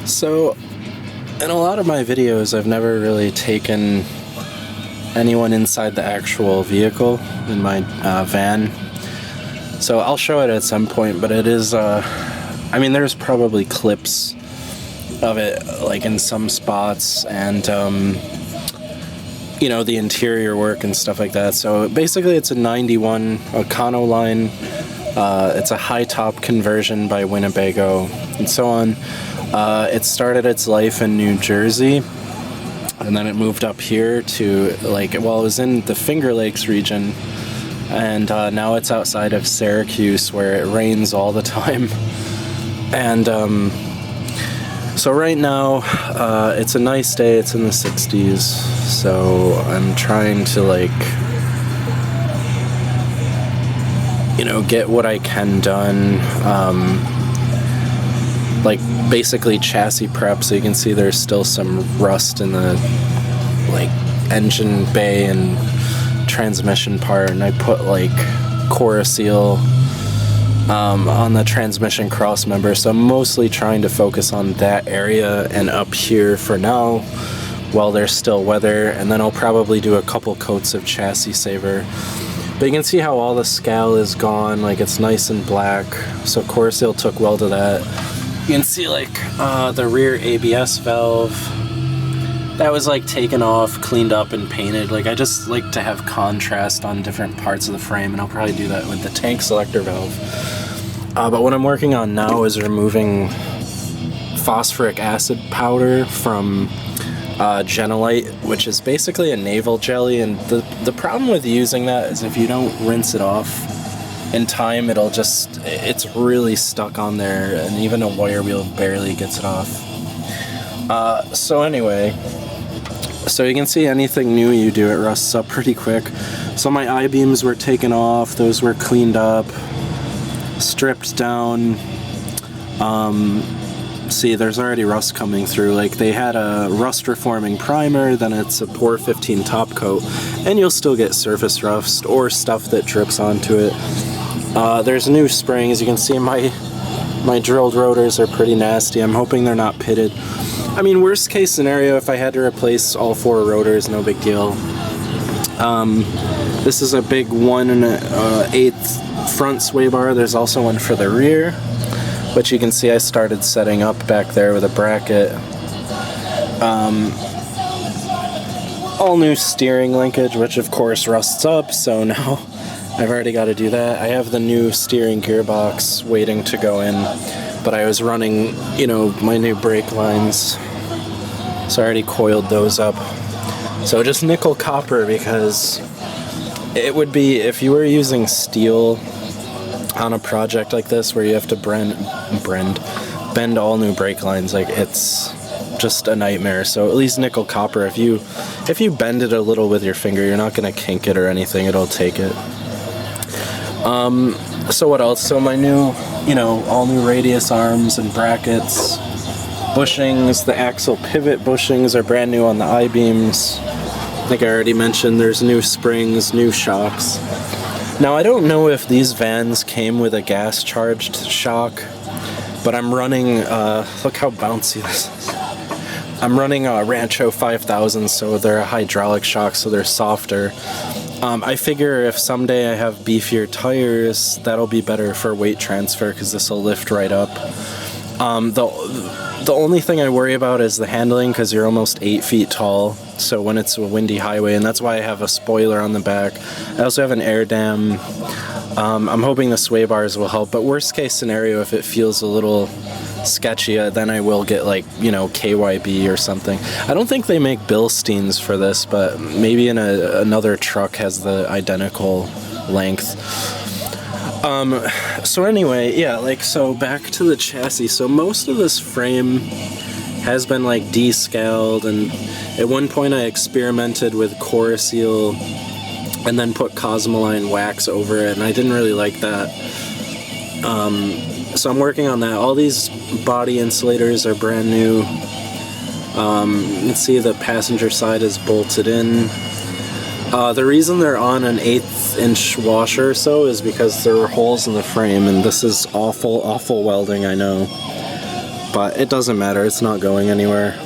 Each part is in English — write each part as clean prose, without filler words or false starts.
So, in a lot of my videos, I've never really taken anyone inside the actual vehicle in my van. So I'll show it at some point, but it is, I mean, there's probably clips of it, like in some spots, and, you know, the interior work and stuff like that. So basically it's a 91 Econoline. It's a high top conversion by Winnebago and so on. It started its life in New Jersey, and then it moved up here to, like, well, it was in the Finger Lakes region, and now it's outside of Syracuse, where it rains all the time. And so right now, it's a nice day, it's in the 60s, so I'm trying to, like, you know, get what I can done, like basically chassis prep. So you can see there's still some rust in the, like, engine bay and transmission part, and I put like Cora-Seal on the transmission cross member, so I'm mostly trying to focus on that area and up here for now while there's still weather, and then I'll probably do a couple coats of chassis saver. But you can see how all the scal is gone, like it's nice and black, so Cora-Seal took well to that. You can see like the rear ABS valve, that was like taken off, cleaned up, and painted. Like, I just like to have contrast on different parts of the frame, and I'll probably do that with the tank selector valve. But what I'm working on now is removing phosphoric acid powder from Genolite, which is basically a navel jelly, and the problem with using that is if you don't rinse it off in time, it's really stuck on there, and even a wire wheel barely gets it off. So anyway, so you can see anything new you do, it rusts up pretty quick. So my I-beams were taken off, those were cleaned up, stripped down. See, there's already rust coming through. Like, they had a rust reforming primer, then it's a Pore 15 top coat, and you'll still get surface rust or stuff that drips onto it. There's new springs. You can see my drilled rotors are pretty nasty. I'm hoping they're not pitted. I mean, worst case scenario, if I had to replace all 4 rotors, no big deal. This is a big 1 1/8 front sway bar. There's also one for the rear, which you can see I started setting up back there with a bracket. All new steering linkage, which of course rusts up, so now I've already got to do that. I have the new steering gearbox waiting to go in, but I was running, you know, my new brake lines, so I already coiled those up. So just nickel copper, because it would be, if you were using steel on a project like this where you have to bend all new brake lines, like, it's just a nightmare. So at least nickel copper, if you bend it a little with your finger, you're not going to kink it or anything, it'll take it. So what else? So my new, you know, all new radius arms and brackets, bushings, the axle pivot bushings are brand new on the I-beams. I think I already mentioned there's new springs, new shocks. Now, I don't know if these vans came with a gas-charged shock, but I'm running, look how bouncy this is. I'm running a Rancho 5000, so they're a hydraulic shock, so they're softer. I figure if someday I have beefier tires, that'll be better for weight transfer, because this will lift right up. The only thing I worry about is the handling, because you're almost 8 feet tall, so when it's a windy highway, and that's why I have a spoiler on the back. I also have an air dam. I'm hoping the sway bars will help, but worst case scenario, if it feels a little sketchy, then I will get, like, you know, KYB or something. I don't think they make Bilsteins for this, but maybe another truck has the identical length. So anyway, yeah, like, so back to the chassis. So most of this frame has been, like, descaled, and at one point I experimented with Cora-Seal and then put Cosmoline wax over it, and I didn't really like that. So I'm working on that. All these body insulators are brand new. You can see the passenger side is bolted in. The reason they're on an 1/8 inch washer or so is because there were holes in the frame, and this is awful welding, I know. but it doesn't matter, it's not going anywhere.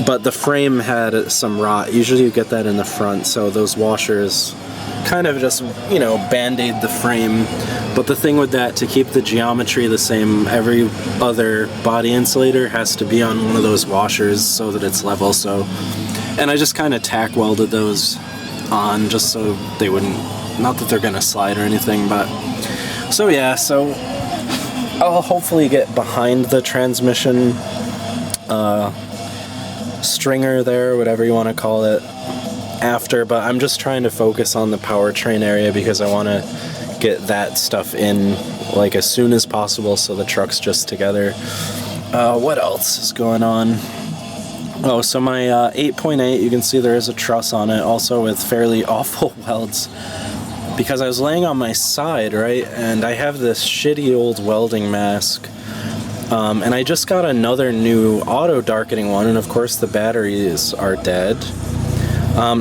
But the frame had some rot. Usually you get that in the front, so those washers kind of just, you know, band-aid the frame. But the thing with that, to keep the geometry the same, every other body insulator has to be on one of those washers so that it's level. So, and I just kind of tack welded those on just so they wouldn't, not that they're gonna slide or anything, but so yeah, so I'll hopefully get behind the transmission stringer there, whatever you want to call it, after, but I'm just trying to focus on the powertrain area because I want to get that stuff in like as soon as possible so the truck's just together. What else is going on? Oh, so my 8.8, you can see there is a truss on it, also with fairly awful welds, because I was laying on my side, right, and I have this shitty old welding mask. And I just got another new auto darkening one, and of course the batteries are dead.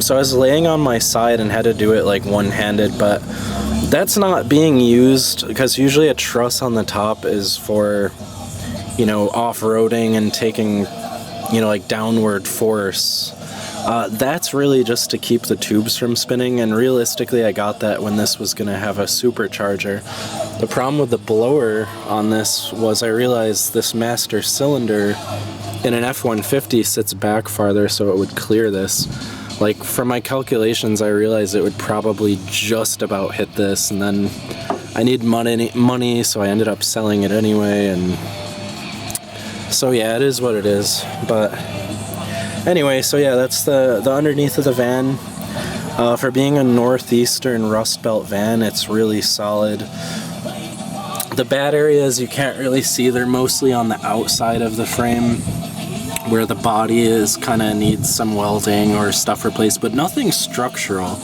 So I was laying on my side and had to do it like one-handed, but that's not being used because usually a truss on the top is for, you know, off-roading and taking, you know, like downward force. That's really just to keep the tubes from spinning, and realistically I got that when this was going to have a supercharger. The problem with the blower on this was I realized this master cylinder in an F-150 sits back farther so it would clear this. Like, from my calculations, I realized it would probably just about hit this, and then I need money, so I ended up selling it anyway, and so yeah, it is what it is. But anyway, so yeah, that's the underneath of the van. For being a northeastern Rust Belt van, it's really solid. The bad areas you can't really see, they're mostly on the outside of the frame where the body is, kind of needs some welding or stuff replaced, but nothing structural.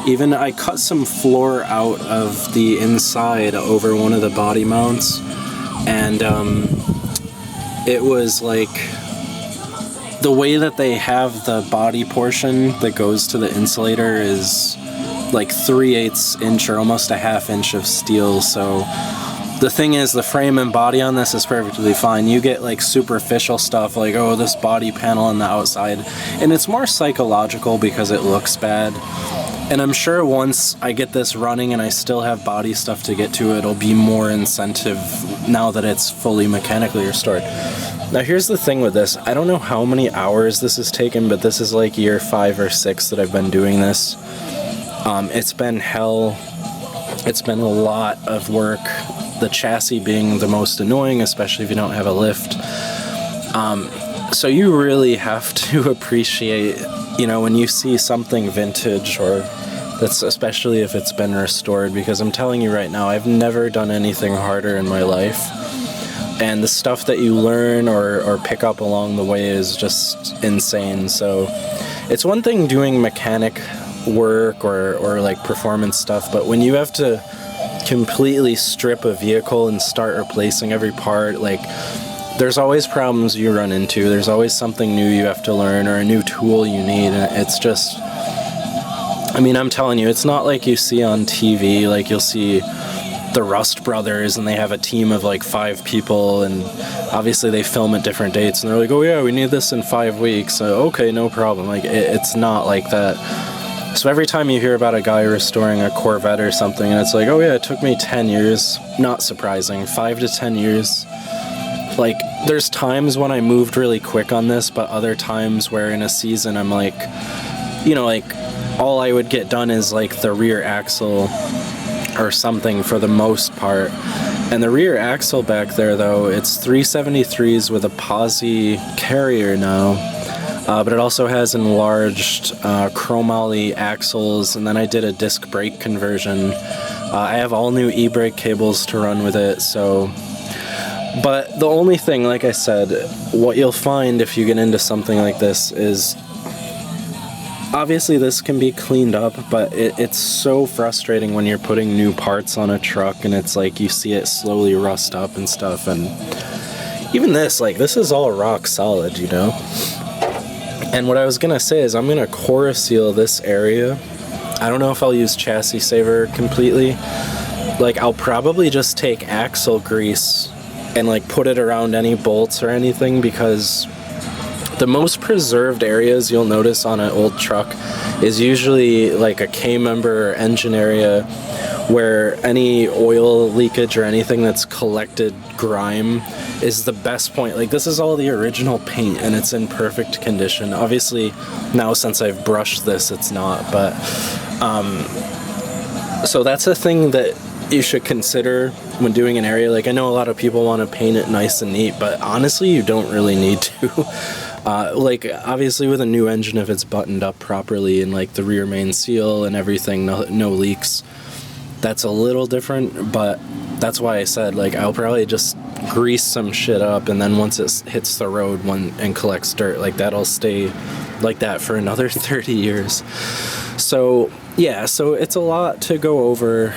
Even I cut some floor out of the inside over one of the body mounts, and it was like, the way that they have the body portion that goes to the insulator is like 3/8 inch or almost a 1/2 inch of steel. So the thing is, the frame and body on this is perfectly fine. You get like superficial stuff like, oh, this body panel on the outside, and it's more psychological because it looks bad. And I'm sure once I get this running and I still have body stuff to get to, it'll be more incentive now that it's fully mechanically restored. Now here's the thing with this, I don't know how many hours this has taken, but this is like year 5 or 6 that I've been doing this. It's been hell. It's been a lot of work, the chassis being the most annoying, especially if you don't have a lift. So you really have to appreciate, you know, when you see something vintage, or that's especially if it's been restored, because I'm telling you right now, I've never done anything harder in my life. And the stuff that you learn or pick up along the way is just insane. So it's one thing doing mechanic work or like performance stuff, but when you have to completely strip a vehicle and start replacing every part, like, there's always problems you run into. There's always something new you have to learn or a new tool you need. And it's just, I mean, I'm telling you, it's not like you see on TV, like you'll see the Rust Brothers and they have a team of like 5 people, and obviously they film at different dates and they're like, oh yeah, we need this in 5 weeks. Okay, no problem. Like, it's not like that. So every time you hear about a guy restoring a Corvette or something and it's like, oh yeah, it took me 10 years, not surprising, 5 to 10 years. Like, there's times when I moved really quick on this, but other times where in a season I'm like, you know, like, all I would get done is like the rear axle or something for the most part. And the rear axle back there, though, it's 373s with a posi carrier now, but it also has enlarged chromoly axles, and then I did a disc brake conversion. I have all new e-brake cables to run with it, so... But the only thing, like I said, what you'll find if you get into something like this is, obviously this can be cleaned up, but it's so frustrating when you're putting new parts on a truck and it's like you see it slowly rust up and stuff. And even this, like, this is all rock solid, you know? And what I was gonna say is I'm gonna core seal this area. I don't know if I'll use chassis saver completely. Like, I'll probably just take axle grease and like put it around any bolts or anything, because the most preserved areas you'll notice on an old truck is usually like a K-member or engine area, where any oil leakage or anything that's collected grime is the best point. Like, this is all the original paint and it's in perfect condition. Obviously now since I've brushed this, it's not, but so that's a thing that you should consider when doing an area. Like, I know a lot of people want to paint it nice and neat, but honestly you don't really need to. Like, obviously with a new engine, if it's buttoned up properly and like the rear main seal and everything, no leaks, that's a little different. But that's why I said, like, I'll probably just grease some shit up, and then once it hits the road and collects dirt, like, that'll stay like that for another 30 years. So yeah, so it's a lot to go over.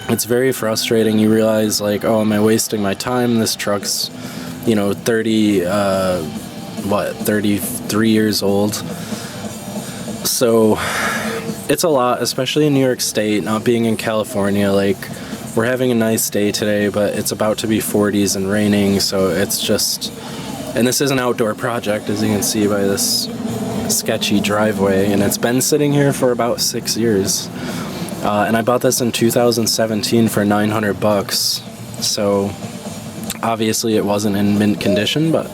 It's very frustrating. You realize, like, oh, am I wasting my time? This truck's, you know, 33 years old. So it's a lot, especially in New York State, not being in California. Like, we're having a nice day today, but it's about to be 40s and raining, so it's just, and this is an outdoor project, as you can see by this sketchy driveway, and it's been sitting here for about 6 years. And I bought this in 2017 for $900, so obviously it wasn't in mint condition, but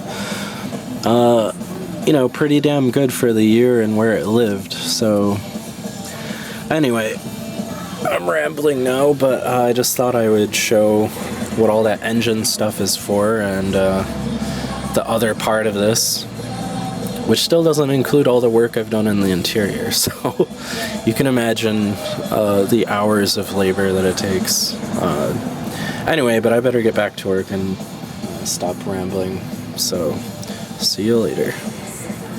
you know, pretty damn good for the year and where it lived. So anyway, I'm rambling now, but I just thought I would show what all that engine stuff is for, and the other part of this, which still doesn't include all the work I've done in the interior. So you can imagine the hours of labor that it takes. Anyway, but I better get back to work and stop rambling. So see you later.